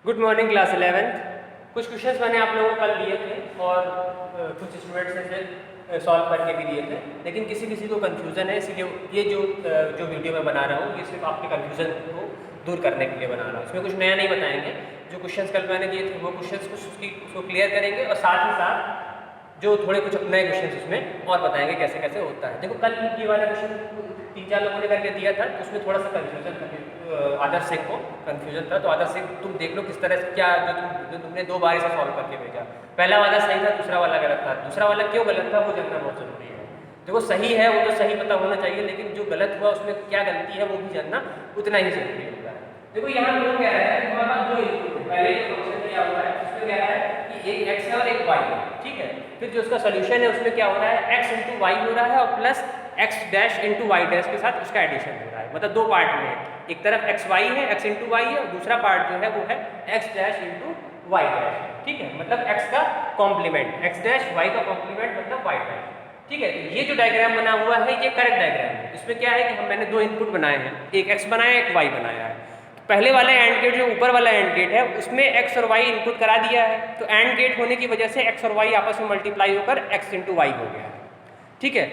Good morning class 11th। कुछ questions मैंने आप लोगों को कल दिए थे और कुछ स्टूडेंट्स से सॉल्व करके भी दिए थे, लेकिन किसी किसी को कन्फ्यूज़न है, इसलिए ये जो वीडियो मैं बना रहा हूँ ये सिर्फ आपके कन्फ्यूज़न को दूर करने के लिए बना रहा हूँ। इसमें कुछ नया नहीं बताएंगे, जो क्वेश्चंस कल मैंने दिए थे वो क्वेश्चंस उसको क्लियर करेंगे और साथ ही साथ जो थोड़े कुछ नए क्वेश्चन उसमें और बताएंगे कैसे कैसे होता है। देखो कल ये वाला क्वेश्चन 3-4 लोगों ने करके दिया था, तो उसमें थोड़ा सा कन्फ्यूजन था, आदर्श सिंह को कन्फ्यूजन था। तो आदर्श सिंह तुम देख लो किस तरह से क्या जो तुमने 2 बार इसे सॉल्व करके भेजा। पहला वाला सही था, दूसरा वाला गलत था। दूसरा वाला क्यों गलत था वो जानना बहुत जरूरी है। देखो सही है वो तो सही पता होना चाहिए, लेकिन जो गलत हुआ उसमें क्या गलती है वो भी जानना उतना ही जरूरी होता है। देखो यहाँ लोग कह रहे हैं हमारा जो पहले जो फंक्शन दिया हुआ है उसमें क्या है कि एक x है और एक y है, ठीक है। फिर जो उसका सोल्यूशन है उसमें क्या हो रहा है, x इंटू वाई हो रहा है और plus x dash into Y dash के साथ उसका एडिशन हो रहा है। मतलब 2 पार्ट में है, एक तरफ x y है, x इंटू वाई है, और दूसरा पार्ट जो है वो है x dash into Y dash, ठीक है। मतलब x का कॉम्प्लीमेंट, x डैश y का कॉम्प्लीमेंट मतलब y डैश, ठीक है। तो ये जो डायग्राम बना हुआ है ये करेक्ट डायग्राम है। इसमें क्या है कि मैंने 2 इनपुट बनाए हैं, एक x बनाया एक y बनाया है। पहले वाला एंड गेट जो ऊपर वाला एंड गेट है उसमें x और y इनपुट करा दिया है, तो एंड गेट होने की वजह से x और y आपस में मल्टीप्लाई होकर x इंटू वाई हो गया है, ठीक है।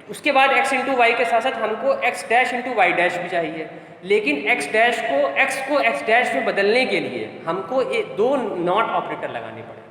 उसके बाद x इंटू वाई के साथ साथ हमको x dash into Y dash भी चाहिए, लेकिन x डैश को x डैश में बदलने के लिए हमको 2 नॉट ऑपरेटर लगाने पड़ेंगे।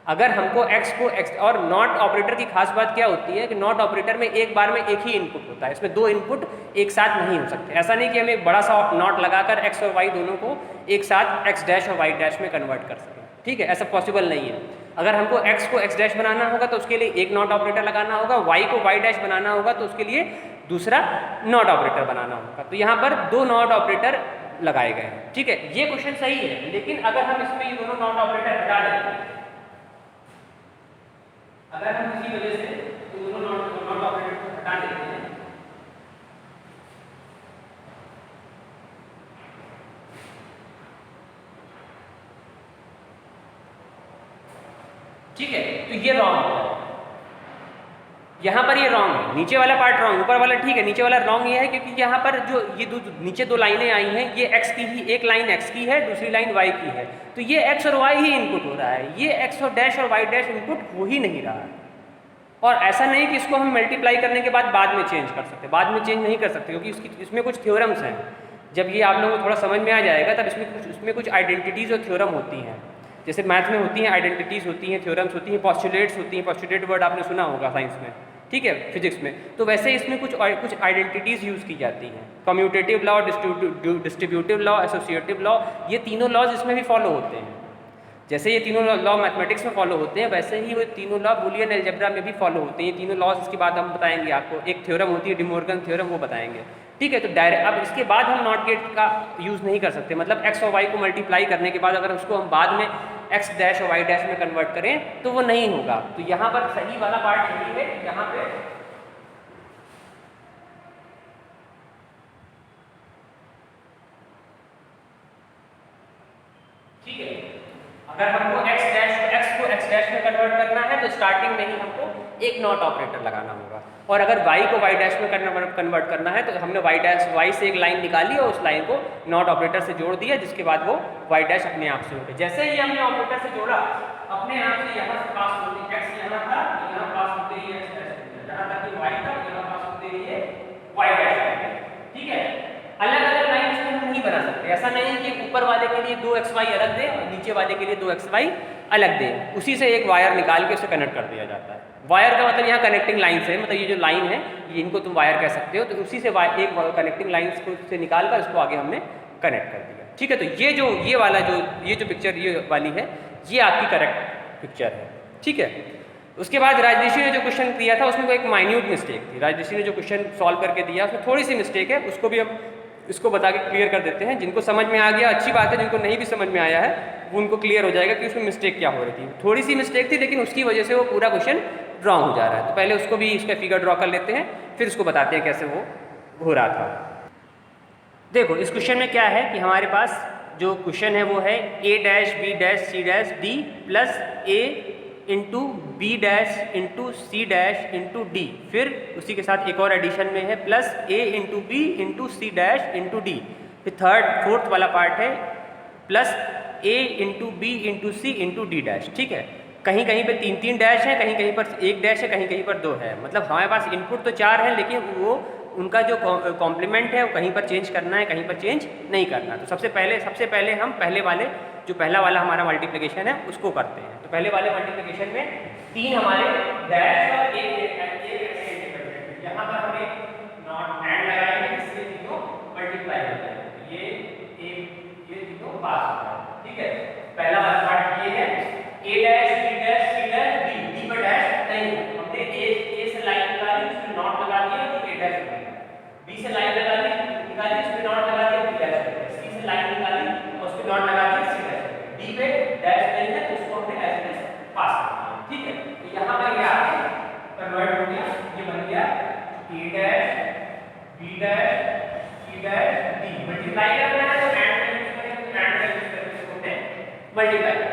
अगर हमको x को x और नॉट ऑपरेटर की खास बात क्या होती है कि नॉट ऑपरेटर में एक बार में एक ही इनपुट होता है, इसमें 2 इनपुट एक साथ नहीं हो सकते। ऐसा नहीं कि हम एक बड़ा सा नॉट लगाकर x और y दोनों को एक साथ x डैश और y डैश में कन्वर्ट कर सकें, ठीक है, ऐसा पॉसिबल नहीं है। अगर हमको x को x डैश बनाना होगा तो उसके लिए एक नॉट ऑपरेटर लगाना होगा, y को y डैश बनाना होगा तो उसके लिए दूसरा नॉट ऑपरेटर बनाना होगा। तो यहाँ पर 2 नॉट ऑपरेटर लगाए गए हैं, ठीक है। ये क्वेश्चन सही है, लेकिन अगर हम इसमें ये दोनों नॉट ऑपरेटर हटा दें, अगर हम किसी वजह से दोनों नॉट ऑपरेटर को हटा देते हैं, ठीक है, तो ये रॉन्ग है। यहाँ पर ये रॉन्ग है, नीचे वाला पार्ट रॉन्ग, ऊपर वाला ठीक है। नीचे वाला रॉन्ग ये है क्योंकि यहाँ पर जो ये नीचे 2 लाइनें आई हैं ये x की ही, एक लाइन x की है दूसरी लाइन y की है, तो ये x और y ही इनपुट हो रहा है, ये x और डैश और y डैश इनपुट हो ही नहीं रहा है। और ऐसा नहीं कि इसको हम मल्टीप्लाई करने के बाद में चेंज कर सकते, बाद में चेंज नहीं कर सकते क्योंकि इसमें कुछ थ्योरम्स हैं। जब ये आप लोगों को थोड़ा समझ में आ जाएगा तब इसमें कुछ आइडेंटिटीज़ और थ्योरम होती हैं। जैसे मैथ में होती हैं आइडेंटिटीज़ होती हैं, थ्योरम्स होती हैं, पोस्टुलेट्स होती हैं। पोस्टुलेट वर्ड आपने सुना होगा साइंस में, ठीक है, फिजिक्स में। तो वैसे इसमें कुछ आइडेंटिटीज़ यूज़ की जाती हैं, commutative law, distributive law, associative law, ये तीनों लॉज इसमें भी फॉलो होते हैं। जैसे ये तीनों लॉ मैथमेटिक्स में फॉलो होते हैं वैसे ही वो तीनों लॉ बूलियन अलजेब्रा में भी फॉलो होते हैं। ये तीनों लॉज इसके बाद हम बताएंगे आपको। एक थ्योरम होती है डिमोर्गन थ्योरम, वो बताएंगे, ठीक है। तो डायरेक्ट अब इसके बाद हम नॉट गेट का यूज़ नहीं कर सकते, मतलब x और y को मल्टीप्लाई करने के बाद अगर उसको हम बाद में x डैश और y डैश में कन्वर्ट करें तो वो नहीं होगा। तो यहाँ पर सही वाला पार्ट यही है, यहाँ पे ठीक है। अगर हमको x को x डैश में कन्वर्ट करना है तो स्टार्टिंग में ही हमको एक नॉट ऑपरेटर लगाना होगा, और अगर y को y डैश में कन्वर्ट करना है तो हमने y से एक लाइन निकाली और उस लाइन को नॉट ऑपरेटर से जोड़ दिया, जिसके बाद वो y डैश अपने आप से हो गया। जैसे ही हमने ऑपरेटर से जोड़ा अपने आप से यहाँ से पास होती x यहाँ था, यहाँ पास होते ही x डैश, जहाँ तक कि y था यहाँ पास होते ही y डैश, ठीक है। अलग अलग लाइन इसमें हम नहीं बना सकते, ऐसा नहीं है कि ऊपर वाले के लिए 2xy अलग दे और नीचे वाले के लिए 2xy अलग दे। उसी से एक वायर निकाल के उसे कनेक्ट कर दिया जाता है। वायर का मतलब यहाँ कनेक्टिंग लाइन से, मतलब ये जो लाइन है ये इनको तुम वायर कह सकते हो, तो उसी से एक कनेक्टिंग लाइन से निकाल कर उसको आगे हमने कनेक्ट कर दिया, ठीक है। तो ये जो पिक्चर ये वाली है ये आपकी करेक्ट पिक्चर है, ठीक है। उसके बाद राजऋषि ने जो क्वेश्चन दिया था उसमें एक माइन्यूट मिस्टेक थी। राजऋषि ने जो क्वेश्चन सॉल्व करके दिया उसमें थोड़ी सी मिस्टेक है, उसको भी हम इसको बता के क्लियर कर देते हैं। जिनको समझ में आ गया अच्छी बात है, जिनको नहीं भी समझ में आया है वो उनको क्लियर हो जाएगा कि उसमें मिस्टेक क्या हो रही थी। थोड़ी सी मिस्टेक थी लेकिन उसकी वजह से वो पूरा क्वेश्चन रॉन्ग हो जा रहा है। तो पहले उसको भी इसका फिगर ड्रॉ कर लेते हैं, फिर उसको बताते हैं कैसे वो हो रहा था। देखो इस क्वेश्चन में क्या है कि हमारे पास जो क्वेश्चन है वो है a dash b dash c dash d plus a into B dash into C dash into D, फिर उसी के साथ एक और एडिशन में है plus a into B into C dash into D. फिर फोर्थ वाला पार्ट है plus A into B into C into D dash, ठीक है। कहीं कहीं पे 3 डैश है, कहीं कहीं पर 1 डैश है, कहीं कहीं पर 2 है, मतलब हमारे पास इनपुट तो 4 है, लेकिन वो उनका जो कॉम्प्लीमेंट है वो कहीं पर चेंज करना है, कहीं पर चेंज नहीं करना। तो सबसे पहले हम पहले वाले जो पहला वाला हमारा मल्टीप्लिकेशन है उसको करते हैं। तो पहले वाले मल्टीप्लिकेशन में 3 हमारे डैश और एक यहाँ पर हम एक नॉट एंड लगाएंगे, इससे तीनों मल्टीप्लाई हो जाएंगे। ये तीनों पास हो जाएगा, ठीक है। पहला वाला पार्ट ये है a dash b dash c dash d पर डैश नहीं, हमने a से लाइन निकाली, उसमें नॉट लगा दिया तो a डैश बन गया, b से लाइन निकाली उसमें नॉट लगा दिया b डैश बन गया, c से लाइन निकाली और उसमें नॉट लगा दिया c डैश, d पे डैश नहीं है तो उसको हमने एज इट इज पास कर दिया, ठीक है। तो यहाँ पर ये आगे कन्वर्ट हो गया, ये बन गया a dash b dash c dash d। Multiply करना है तो एंड का यूज करेंगे, एंड का यूज करके इसको हमने मल्टीप्लाई कर।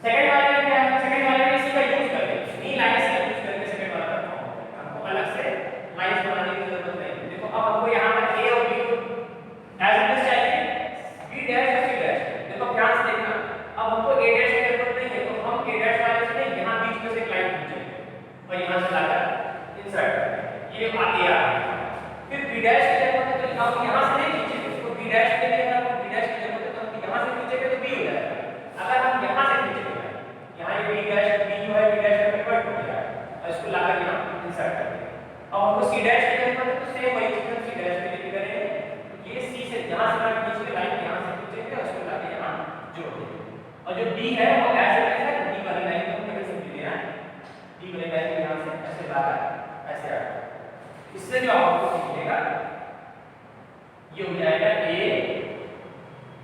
सेकंड वाले में क्या है, सेकंड वाले में इसी का यूज करेंगे, इन्हीं लाइंस का यूज करके सेकंड वाला का फॉर्म होगा, हमको अलग से लाइंस बनाने की जरूरत नहीं। देखो अब हमको यहाँ पर a और b को एज इट इज चाहिए, b डैश और c डैश। देखो ध्यान से देखना, अब हमको a डैश की जरूरत नहीं है, तो हम a डैश वाले से नहीं, यहाँ बीच में से एक लाइन खींचेंगे और यहाँ से लाकर इंसर्ट करेंगे, ये a आ गया। फिर b डैश की जरूरत है तो हम यहाँ से नहीं खींचेंगे, इसको b डैश के लिए अगर b डैश की जरूरत है तो हम यहाँ से खींचेंगे तो b हो जाएगा। अगर हम यहाँ से खींचेंगे, यहाँ ये b डैश b जो है b डैश में कन्वर्ट हो जाएगा और इसको लाकर यहाँ इंसर्ट कर देंगे। अब हमको c डैश की जरूरत है तो सेम वही चीज हम c डैश के लिए करेंगे, ये c से यहाँ से खींच के लाइन यहाँ से खींचेंगे और इसको लाकर यहाँ जोड़ देंगे। और जो d है वो ऐसे है, d वाली लाइन को हमने सिंपली लेना है, d वाली लाइन को यहाँ से ऐसे लाकर ऐसे आ जाएगा। इससे जो आउटपुट निकलेगा ये हो जाएगा a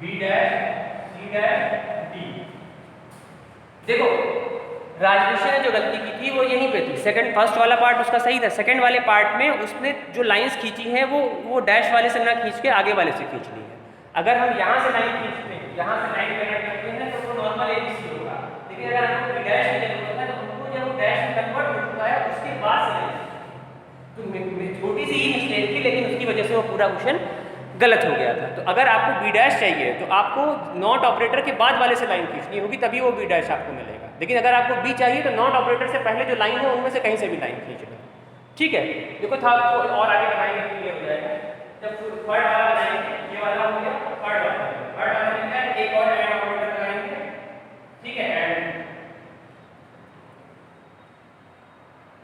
b dash c dash d। देखो राजनीश ने जो गलती की थी वो यहीं पे थी, फर्स्ट वाला पार्ट उसका सही था, सेकंड वाले पार्ट में उसने जो लाइंस खींची है वो डैश वाले से ना खींच के आगे वाले से खींचनी है। अगर हम यहाँ से लाइन खींचते हैं, यहाँ से लाइन कनेक्ट करते हैं तो वो नॉर्मल ABC होगा, लेकिन अगर हमको डैश की जरूरत है तो हमको जब डैश में कन्वर्ट हो चुका है उसके बाद से तो छोटी सी ही मिस्टेक थी, लेकिन उसकी वजह से वो पूरा क्वेश्चन गलत हो गया था। तो अगर आपको b डैश चाहिए तो आपको नॉट ऑपरेटर के बाद वाले से लाइन खींचनी होगी, तभी वो b डैश आपको मिलेगा। लेकिन अगर आपको b चाहिए तो नॉट ऑपरेटर से पहले जो लाइन है उनमें से कहीं से भी लाइन खींच लो, ठीक है। देखो था और आगे बनाएंगे क्लियर हो जाएगा। जब थर्ड वाला बनाएंगे, ये वाला हो गया थर्ड वाला में क्या है, एक और एंड ऑपरेटर लगाएंगे, ठीक है।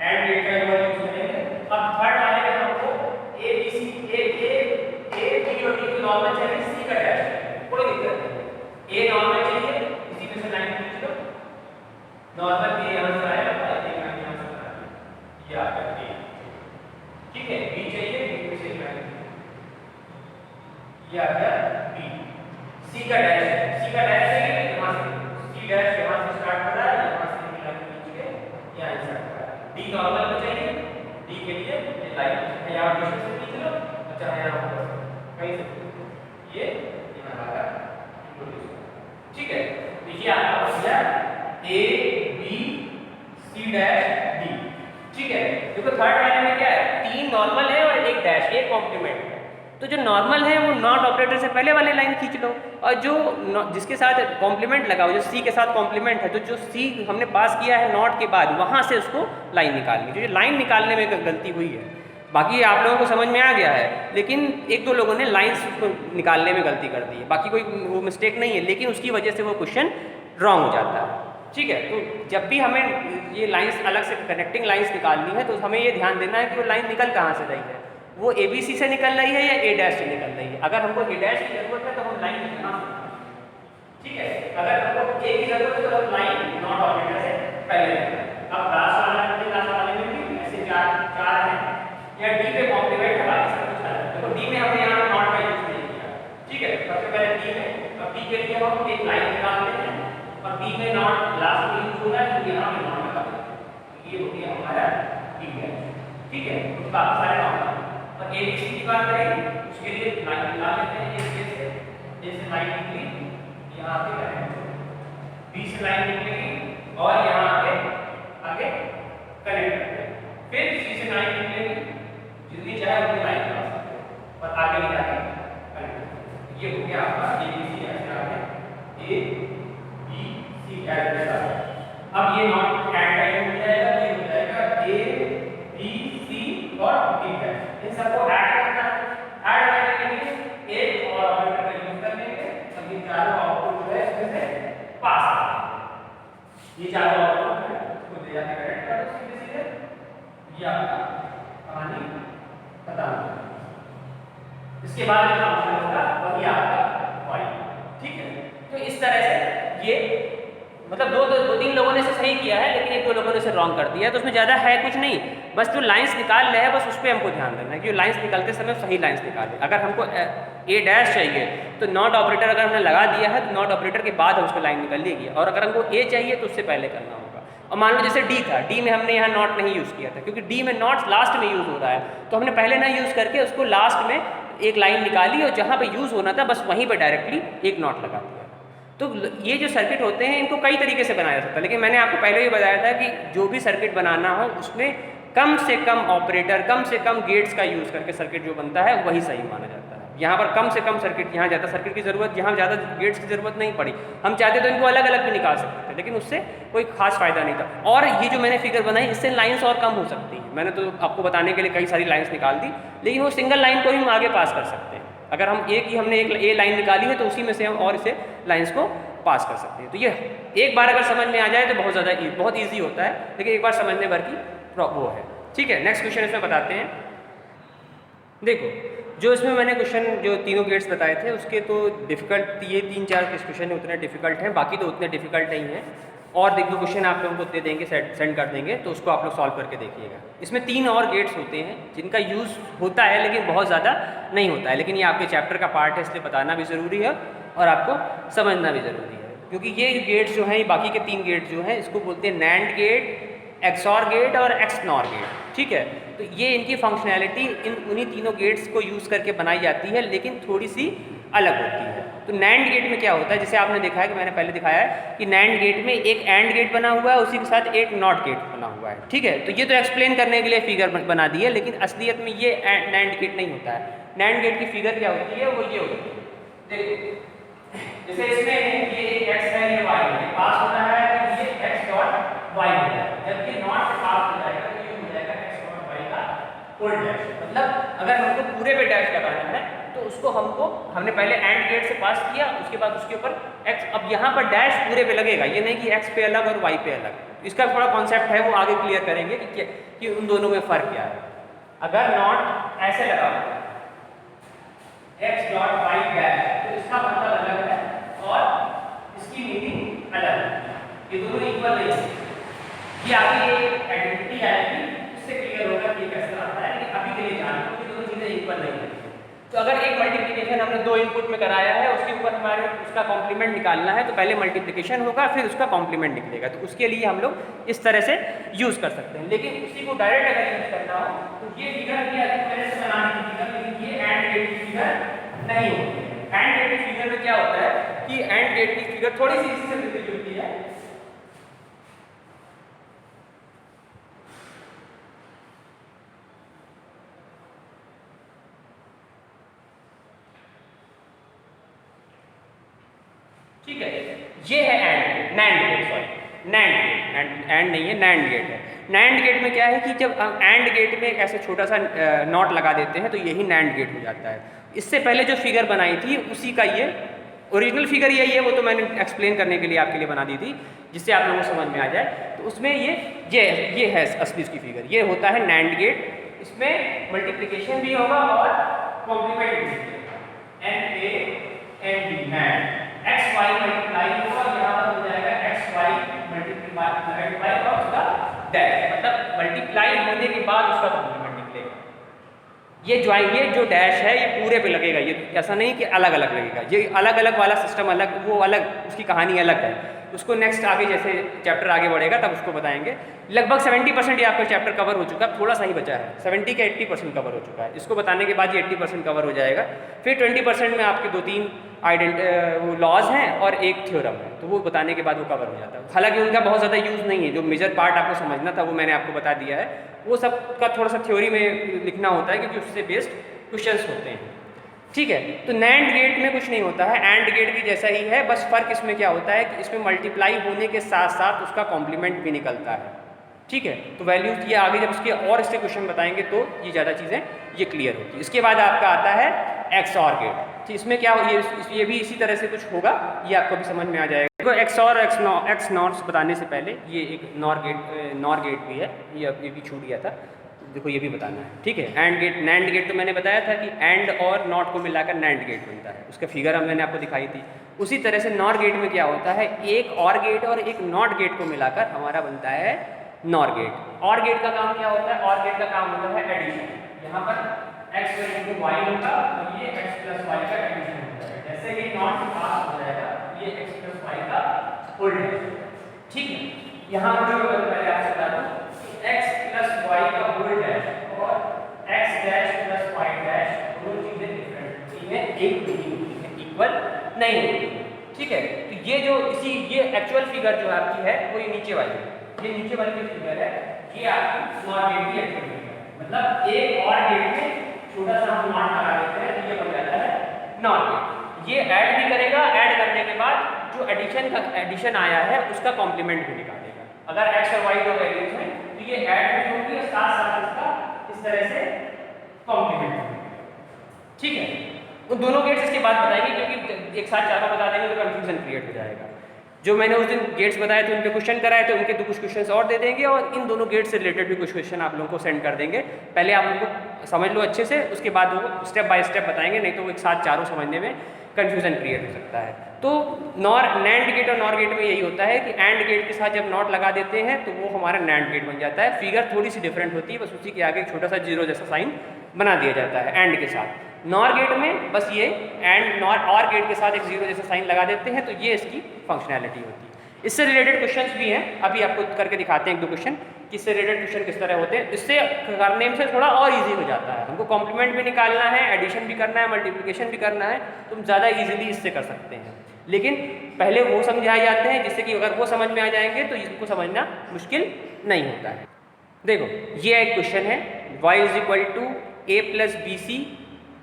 एंड गेट का यूज करेंगे। अब थर्ड वाले में हमको a b c a b और d की नॉर्मल चाहिए, c का डैश कोई दिक्कत नहीं, a नॉर्मल चाहिए इसी में से लाइन खींच लो, नॉर्मल a यहां से आएगा और a यहां से आएगा, ये आ गया a, ठीक है। b चाहिए, b में से लाइन ये आ गया b। c का डैश चाहिए, यहां से c डैश यहां से स्टार्ट हो रहा है, यहां से लाइन खींच के यहां इंसर्ट कर रहा है। d नॉर्मल में चाहिए, d के लिए ये लाइन यहां बीच से खींच लो, चाहे यहां कहीं से ये यहाँ लगा, ठीक है। तो ये आपका हो गया a b c dash d, ठीक है। देखो थर्ड वाले में क्या है, 3 नॉर्मल है और एक डैश, एक कॉम्प्लीमेंट है। तो जो नॉर्मल है वो नॉट ऑपरेटर से पहले वाले लाइन खींच लो, और जो जिसके साथ कॉम्प्लीमेंट लगाओ, जो c के साथ कॉम्प्लीमेंट है, तो जो c हमने पास किया है नॉट के बाद, वहां से उसको लाइन निकालनी। जो लाइन निकालने में गलती हुई है, बाकी आप लोगों को समझ में आ गया है, लेकिन एक दो लोगों ने लाइंस को निकालने में गलती कर दी है, बाकी कोई वो मिस्टेक नहीं है, लेकिन उसकी वजह से वो क्वेश्चन रॉन्ग हो जाता है, ठीक है। तो जब भी हमें ये लाइंस अलग से कनेक्टिंग लाइंस निकालनी है तो हमें ये ध्यान देना है कि वो लाइन निकल कहाँ से रही है, वो ABC से निकल रही है या A डैश से निकल रही है। अगर हमको A डैश की जरूरत है तो हम लाइन यहाँ से, ठीक है। अगर हमको A की जरूरत है तो हम लाइन नॉट ऑपरेटर से पहले। अब लास्ट वाले में भी ऐसे चार हैं, या D पे कॉम्प्लीमेंट है, बाकी सब कुछ अलग। देखो D में हमने यहाँ नॉट का यूज नहीं किया, ठीक है। सबसे पहले D में, अब D के लिए हम एक लाइन निकालते हैं और B में नॉट लास्ट में यूज हो रहा है तो यहाँ पे नॉट लगा देते हैं, ये हो गया हमारा D है, ठीक है। तो बाकी सारे नॉट और ABC की बात करें उसके लिए लाइन निकाल लेते हैं, A से लाइन निकली, यहाँ पे करेंगे, B से लाइन निकलेगी और यहाँ आगे कनेक्ट करते हैं, फिर C से लाइन निकलेगी, जितनी चाहे उतनी लाइन निकाल सकते हैं और आगे ले जाके कनेक्ट। ये हो गया आपका ABC। ये चारों आउटपुट है उसको दे जाते करेक्ट कर दो सीधे सीधे, ये आपका कहानी खत्म। इसके बाद जो फंक्शन होगा वही आपका y, ठीक है। तो इस तरह से ये मतलब दो तीन लोगों ने इसे सही किया है, लेकिन एक दो लोगों ने इसे रॉन्ग कर दिया है। तो उसमें ज़्यादा है कुछ नहीं, बस जो लाइंस निकाल रहे हैं बस उस पर हमको ध्यान देना है कि लाइंस निकालते समय सही लाइंस निकालें। अगर हमको ए डैश चाहिए तो नॉट ऑपरेटर अगर हमने लगा दिया है तो नॉट ऑपरेटर के बाद हम उसको लाइन निकाल लेगी, और अगर हमको ए चाहिए तो उससे पहले करना होगा। और मान लो जैसे डी था, डी में हमने यहाँ नॉट नहीं यूज़ किया था क्योंकि डी में नॉट लास्ट में यूज़ हो रहा है, तो हमने पहले ना यूज़ करके उसको लास्ट में एक लाइन निकाली और जहाँ पे यूज़ होना था बस वहीं पे डायरेक्टली एक नॉट लगा दिया। तो ये जो सर्किट होते हैं इनको कई तरीके से बनाया जा सकता है, लेकिन मैंने आपको पहले ही बताया था कि जो भी सर्किट बनाना हो उसमें कम से कम ऑपरेटर, कम से कम गेट्स का यूज़ करके सर्किट जो बनता है वही सही माना जाता है। यहाँ पर कम से कम सर्किट, यहाँ ज़्यादा सर्किट की ज़रूरत, यहाँ ज़्यादा गेट्स की ज़रूरत नहीं पड़ी। हम चाहते तो इनको अलग अलग भी निकाल सकते थे, लेकिन उससे कोई खास फ़ायदा नहीं था। और ये जो मैंने फिगर बनाई इससे लाइन्स और कम हो सकती है। मैंने तो आपको बताने के लिए कई सारी लाइन्स निकाल दी, लेकिन वो सिंगल लाइन को ही हम आगे पास कर सकते हैं। अगर हम हमने एक ए लाइन निकाली है तो उसी में से हम और इसे लाइन्स को पास कर सकते हैं। तो ये एक बार अगर समझ में आ जाए तो बहुत ईजी होता है, लेकिन एक बार समझने भर की वो है। ठीक है, नेक्स्ट क्वेश्चन इसमें बताते हैं। देखो जो इसमें मैंने क्वेश्चन जो तीनों गेट्स बताए थे उसके तो डिफ़िकल्ट ये 3-4 क्वेश्चन उतने डिफ़िकल्ट हैं, बाकी तो उतने डिफ़िकल्ट नहीं हैं। और एक दो क्वेश्चन आप लोगों को दे देंगे, सेंड कर देंगे, तो उसको आप लोग सॉल्व करके देखिएगा। इसमें 3 और गेट्स होते हैं जिनका यूज़ होता है लेकिन बहुत ज़्यादा नहीं होता है, लेकिन ये आपके चैप्टर का पार्ट है इसलिए बताना भी ज़रूरी है और आपको समझना भी ज़रूरी है। क्योंकि ये गेट्स जो हैं, ये बाकी के 3 गेट्स जो हैं इसको बोलते हैं नैंड गेट, एक्सऑर गेट और एक्सनॉर गेट। ठीक है, तो ये इनकी फंक्शनैलिटी उन्हीं तीनों गेट्स को यूज़ करके बनाई जाती है, लेकिन थोड़ी सी अलग होती है। तो नैंड गेट में क्या होता है, जैसे आपने देखा है कि मैंने पहले दिखाया है कि नैंड गेट में एक एंड गेट बना हुआ है, उसी के साथ एक नॉट गेट बना हुआ है। ठीक है, तो ये तो एक्सप्लेन करने के लिए फिगर बना दी है, लेकिन असलियत में ये नैंड गेट नहीं होता है। नैंड गेट की फिगर क्या होती है, वो ये होती है। देखो जैसे इसमें ये x है, ये y है, पास होता है तो ये x डॉट y हो जाएगा, जबकि नॉट पास हो जाएगा तो ये हो जाएगा x डॉट y का फुल डैश। मतलब अगर हमको पूरे पे डैश लगाना है तो उसको हमने पहले एंड गेट से पास किया, उसके बाद उसके ऊपर x, अब यहाँ पर डैश पूरे पे लगेगा, ये नहीं कि x पे अलग और y पे अलग। इसका थोड़ा कॉन्सेप्ट है वो आगे क्लियर करेंगे कि उन दोनों में फ़र्क क्या है। अगर नॉट ऐसे लगा x डॉट y डैश तो इसका मतलब अलग है और इसकी मीनिंग अलग है, ये दोनों इक्वल नहीं है। ये आगे एक आइडेंटिटी आएगी, इससे क्लियर होगा कि कैसे आता है, लेकिन अभी के लिए जान लो कि दोनों चीज़ें इक्वल नहीं है। तो अगर एक मल्टीप्लिकेशन हमने 2 इनपुट में कराया है, उसके ऊपर हमारे उसका कॉम्प्लीमेंट निकालना है, तो पहले मल्टीप्लिकेशन होगा फिर उसका कॉम्प्लीमेंट निकलेगा। तो उसके लिए हम लोग इस तरह से यूज़ कर सकते हैं, लेकिन उसी को डायरेक्ट अगर यूज़ करना हो तो ये फिगर भी अधिक तरह से बनाने की फिगर, लेकिन ये एंड गेट की फिगर नहीं होती है। एंड गेट की फिगर में क्या होता है कि एंड गेट की फिगर थोड़ी सी इससे मिलती जुलती है। ठीक है, ये है NAND gate, sorry NAND gate, AND नहीं है, नैंड गेट है। नैंड गेट में क्या है कि जब हम एंड गेट में ऐसे छोटा सा नॉट लगा देते हैं तो यही नैंड गेट हो जाता है। इससे पहले जो फिगर बनाई थी उसी का ये ओरिजिनल फिगर यही है, वो तो मैंने एक्सप्लेन करने के लिए आपके लिए बना दी थी जिससे आप लोगों को समझ में आ जाए। तो उसमें ये है असली इसकी फिगर, ये होता है नैंड गेट। इसमें मल्टीप्लिकेशन भी होगा और कॉम्प्लीमेंट भी होगा, NA ND X Y multiply होगा, यहाँ पर हो जाएगा एक्स वाई मल्टीप्लाई और उसका डैश, मतलब मल्टीप्लाई होने के बाद उसका कॉम्प्लीमेंट निकलेगा। ये जो डैश है ये पूरे पे लगेगा, ये ऐसा नहीं कि अलग अलग लगेगा। ये अलग अलग वाला सिस्टम अलग, वो अलग, उसकी कहानी अलग है। उसको नेक्स्ट आगे जैसे चैप्टर आगे बढ़ेगा तब उसको बताएंगे। लगभग 70% ये आपका चैप्टर कवर हो चुका है, थोड़ा सा ही बचा है, 70 के 80% कवर हो चुका है। इसको बताने के बाद ये 80% कवर हो जाएगा। फिर 20% में आपके 2-3 वो लॉज हैं और एक थ्योरम है, तो वो बताने के बाद वो कवर हो जाता है। हालांकि उनका बहुत ज़्यादा यूज़ नहीं है, जो मेजर पार्ट आपको समझना था वो मैंने आपको बता दिया है। वो सब का थोड़ा सा थ्योरी में लिखना होता है क्योंकि उससे बेस्ड क्वेश्चंस होते हैं। ठीक है, तो नैंड गेट में कुछ नहीं होता है, एंड गेट की जैसा ही है, बस फ़र्क इसमें क्या होता है कि इसमें मल्टीप्लाई होने के साथ साथ उसका कॉम्प्लीमेंट भी निकलता है। ठीक है, तो वैल्यूज ये आगे जब इसके और इससे क्वेश्चन बताएंगे तो ये ज़्यादा चीज़ें ये क्लियर होती है। इसके बाद आपका आता है एक्सऑर गेट। कि इसमें क्या ये भी इसी तरह से कुछ होगा, ये आपको भी समझ में आ जाएगा। देखो एक्स और एक्स नॉट्स बताने से पहले ये एक नॉर गेट भी है, ये भी छूट गया था, देखो ये भी बताना है, ठीक है। एंड गेट, नैंड गेट तो मैंने बताया था कि एंड और नॉट को मिलाकर नैंड गेट बनता है, उसका फिगर मैंने आपको दिखाई थी। उसी तरह से नॉर गेट में क्या होता है, एक और गेट और एक नॉट गेट को मिलाकर हमारा बनता है नॉर गेट। और गेट का काम क्या होता है, और गेट का काम होता है एडिशन। यहाँ पर x इनटू वाई होगा और ये x प्लस वाई का एडिशन होता है। जैसे कि नॉट पास हो जाएगा, ये x प्लस वाई का होल डैश, ठीक है। यहाँ पर जो मैं पहले आपसे बता दूं कि x प्लस वाई का होल डैश और x dash plus Y dash दोनों चीजें डिफरेंट होती हैं, एक नहीं होती है, इक्वल नहीं होती है, ठीक है। तो ये जो ये एक्चुअल फिगर जो आपकी है वो ये नीचे वाली है, ये नीचे वाली जो फिगर है ये आपकी नॉट गेट की एक्चुअल फिगर है। मतलब एक और गेट में छोटा सा हम नॉट लगा देते हैं तो ये बन जाता है नॉट गेट। ये ऐड भी करेगा, ऐड करने के बाद जो एडिशन आया है उसका कॉम्प्लीमेंट भी निकालेगा। अगर x और y दो वैल्यूज हैं तो ये ऐड भी होगी और साथ साथ इसका इस तरह से कॉम्प्लीमेंट होगा, ठीक है। उन दोनों गेट्स इसके बाद बताएंगे क्योंकि एक साथ चारों बता देंगे तो कंफ्यूजन क्रिएट हो जाएगा। जो मैंने उस दिन गेट्स बताए थे उनके क्वेश्चन कराए थे, उनके कुछ क्वेश्चंस और दे देंगे और इन दोनों गेट्स से रिलेटेड भी कुछ क्वेश्चन आप लोगों को सेंड कर देंगे। पहले आप उनको समझ लो अच्छे से, उसके बाद वो स्टेप बाय स्टेप बताएंगे, नहीं तो वो एक साथ चारों समझने में कन्फ्यूजन क्रिएट हो सकता है। तो नैंड गेट और नॉर गेट में यही होता है कि एंड गेट के साथ जब नॉट लगा देते हैं तो वो हमारा नैंड गेट बन जाता है। फिगर थोड़ी सी डिफरेंट होती है, बस उसी के आगे एक छोटा सा जीरो जैसा साइन बना दिया जाता है एंड के साथ। नॉर गेट में बस ये एंड और गेट के साथ एक जीरो जैसा साइन लगा देते हैं, तो ये इसकी फंक्शनैलिटी होती है। इससे रिलेटेड क्वेश्चंस भी हैं, अभी आपको करके दिखाते हैं एक दो क्वेश्चन कि इससे रिलेटेड क्वेश्चन किस तरह होते हैं। इससे करने से थोड़ा और इजी हो जाता है, हमको कॉम्प्लीमेंट भी निकालना है, एडिशन भी करना है, मल्टीप्लिकेशन भी करना है, तो हम ज़्यादा इजीली इससे कर सकते हैं। लेकिन पहले वो समझाए जाते हैं जिससे कि अगर वो समझ में आ जाएंगे तो इसको समझना मुश्किल नहीं होता है। देखो ये एक क्वेश्चन है, y is equal to A plus B C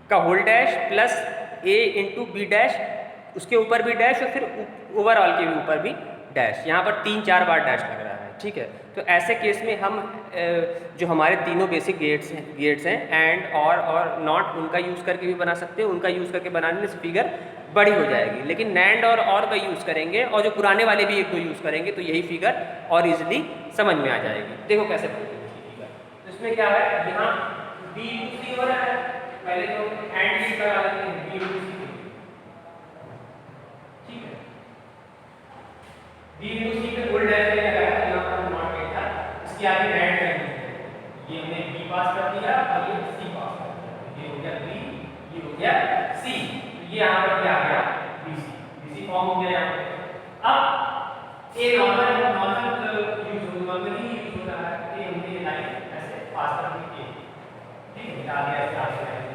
का whole dash plus A into B dash, उसके ऊपर भी डैश और फिर ओवरऑल के भी ऊपर भी डैश। यहाँ पर 3-4 बार डैश लग रहा है, ठीक है। तो ऐसे केस में हम जो हमारे तीनों बेसिक गेट्स हैं एंड और नॉट, उनका यूज़ करके भी बना सकते हैं। उनका यूज़ करके बनाने से फिगर बड़ी हो जाएगी, लेकिन नैंड और का यूज़ करेंगे और जो पुराने वाले भी एक दो यूज़ करेंगे तो यही फिगर और इजीली समझ में आ जाएगी। देखो कैसे बनती है फिगर। तो इसमें क्या है, यहाँ बी इंटू सी हो रहा है, पहले तो एंड गेट लगा देते हैं बी इंटू सी, ठीक है। बी इंटू सी पे होल डैश लगाया, यहाँ पर नॉट गेट था, इसके आगे नैंड कर दिया, ये हमने बी पास कर दिया और ये सी पास कर दिया, ये हो गया बी, ये हो गया सी, ये यहाँ पर क्या आ गया बीसी फॉर्म हो गया यहाँ पे। अब ए नॉर्मली यूज हो रहा है कि हमने ये लाइन ऐसे पास कर दी है, ठीक है, आ गया ऐसे आगे लाइन।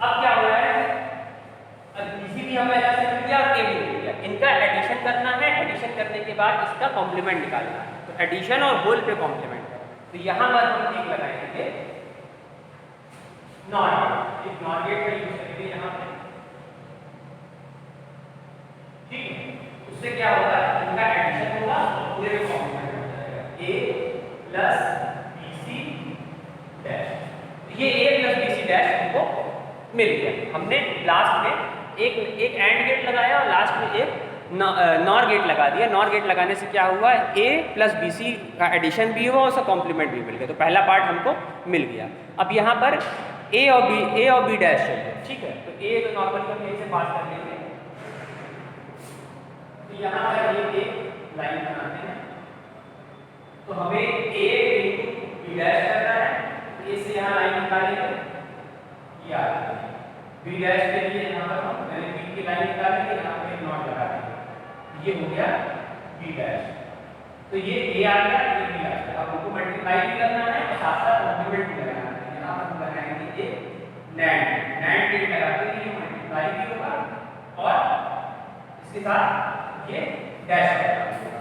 अब क्या हो रहा है, अब बीसी भी हमने ऐसे कर दिया और ए भी हो गया, इनका एडिशन करना है, एडिशन करने के बाद इसका कॉम्प्लीमेंट निकालना है, तो एडिशन और होल पे कॉम्प्लीमेंट है। तो यहाँ पर हम एक लगाएंगे नॉट, एक नॉट गेट का यूज करेंगे यहाँ पे, ठीक है। उससे क्या होगा, इनका एडिशन होगा और पूरे में कॉम्प्लीमेंट हो जाएगा, a प्लस bc डैश। ये a प्लस bc डैश हमको मिल गया। हमने लास्ट में एक एंड गेट लगाया और लास्ट में एक नॉर गेट लगा दिया। नॉर गेट लगाने से क्या हुआ, a प्लस bc का एडिशन भी हुआ और उसका कॉम्प्लीमेंट भी मिल गया, तो पहला पार्ट हमको मिल गया। अब यहाँ पर a और b डैश चाहिए, ठीक है। तो a तो नॉर्मली हम यहीं से पास कर लेंगे, तो यहाँ पर एक लाइन बनाते हैं, तो हमें a इंटू बी डैश करना है, a से यहाँ लाइन निकालेंगे, ये आ गया बी डैश के लिए यहाँ पर हम पहले बी की लाइन निकालेंगे, यहाँ पे नॉट लगा देंगे, ये हो गया बी डैश। तो ये a आ गया, ये b आ गया। अब हमको मल्टीप्लाई भी करना है और साथ साथ कॉम्प्लीमेंट भी लगाना है। यहाँ पर हम लगाएंगे ये नैंड गेट लगाते हैं, ये मल्टीप्लाई भी होगा और इसके साथ ये डैश है।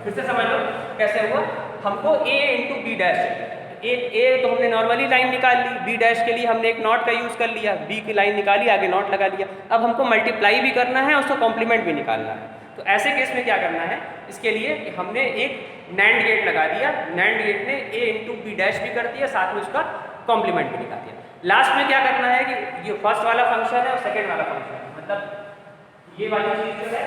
फिर से समझ लो कैसे हुआ, हमको a इंटू बी डैश चाहिए। ए तो हमने नॉर्मली लाइन निकाल ली, बी डैश के लिए हमने एक नॉट का यूज़ कर लिया, बी की लाइन निकाली, आगे नॉट लगा लिया। अब हमको मल्टीप्लाई भी करना है और उसका कॉम्प्लीमेंट भी निकालना है। तो ऐसे केस में क्या करना है, इसके लिए हमने एक नैंड गेट लगा दिया, नैंड गेट ने a इंटू बी डैश भी कर दिया, साथ में उसका कॉम्प्लीमेंट भी निकाल दिया। लास्ट में क्या करना है कि ये फर्स्ट वाला फंक्शन है और सेकेंड वाला फंक्शन है, मतलब ये वाली चीज जो है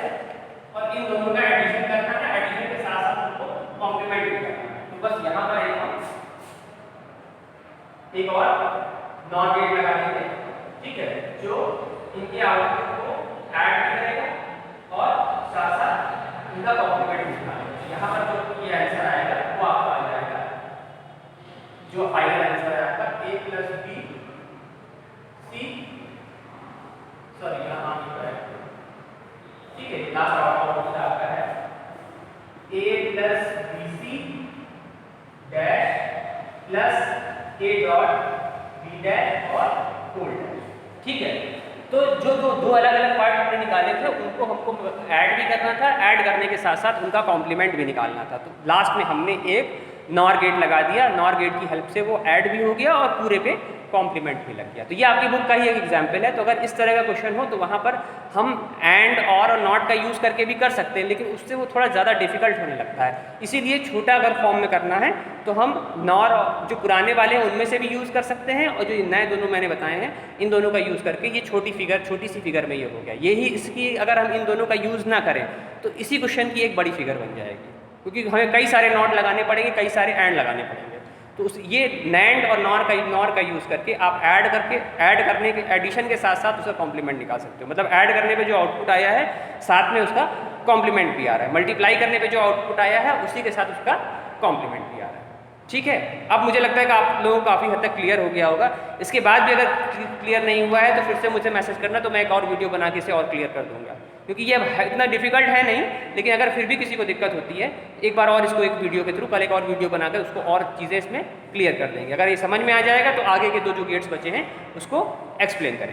और इन दोनों का एडिशन करना है, एडिशन के साथ साथ उनको कॉम्प्लीमेंट भी करना है। तो बस यहाँ पर एक और नॉर गेट लगा देंगे, ठीक है, जो इनके आउटपुट को ऐड भी करेगा और साथ साथ इनका कॉम्प्लीमेंट भी करेगा। यहाँ पर जो ये आंसर आएगा वो आपका आ जाएगा, जो फाइनल आंसर है आपका a plus B C, sorry यहाँ पर है, ठीक है, लास्ट आउटपुट आपका है a plus B C dash plus a dot B dash और होल डैश, ठीक है। तो जो दो अलग अलग पार्ट हमने निकाले थे उनको हमको ऐड भी करना था, ऐड करने के साथ साथ उनका कॉम्प्लीमेंट भी निकालना था। तो लास्ट में हमने एक नॉर गेट लगा दिया, नॉर गेट की हेल्प से वो ऐड भी हो गया और पूरे पे कॉम्प्लीमेंट भी लग गया। तो ये आपकी बुक का ही एक एग्जाम्पल है। तो अगर इस तरह का क्वेश्चन हो तो वहाँ पर हम एंड और नॉट का यूज़ करके भी कर सकते हैं, लेकिन उससे वो थोड़ा ज़्यादा डिफिकल्ट होने लगता है। इसीलिए छोटा अगर फॉर्म में करना है तो हम नॉर जो पुराने वाले हैं उनमें से भी यूज़ कर सकते हैं, और जो नए दोनों मैंने बताए हैं इन दोनों का यूज़ करके ये छोटी सी फिगर में ये हो गया। यही इसकी अगर हम इन दोनों का यूज़ ना करें तो इसी क्वेश्चन की एक बड़ी फिगर बन जाएगी, क्योंकि हमें कई सारे नॉट लगाने पड़ेंगे, कई सारे एंड लगाने पड़ेंगे। तो ये नैंड और नॉर का यूज़ करके आप ऐड करने के एडिशन के साथ साथ उसका कॉम्प्लीमेंट निकाल सकते हो। मतलब ऐड करने पे जो आउटपुट आया है साथ में उसका कॉम्प्लीमेंट भी आ रहा है, मल्टीप्लाई करने पे जो आउटपुट आया है उसी के साथ उसका कॉम्प्लीमेंट भी आ रहा है, ठीक है। अब मुझे लगता है कि आप लोगों को काफ़ी हद तक क्लियर हो गया होगा। इसके बाद भी अगर क्लियर नहीं हुआ है तो फिर से मुझे मैसेज करना, तो मैं एक और वीडियो बना के इसे और क्लियर कर दूंगा, क्योंकि ये इतना डिफिकल्ट है नहीं। लेकिन अगर फिर भी किसी को दिक्कत होती है, एक बार और इसको एक वीडियो के थ्रू कल एक और वीडियो बनाकर उसको और चीज़ें इसमें क्लियर कर देंगे। अगर ये समझ में आ जाएगा तो आगे के दो जो गेट्स बचे हैं उसको एक्सप्लेन करें।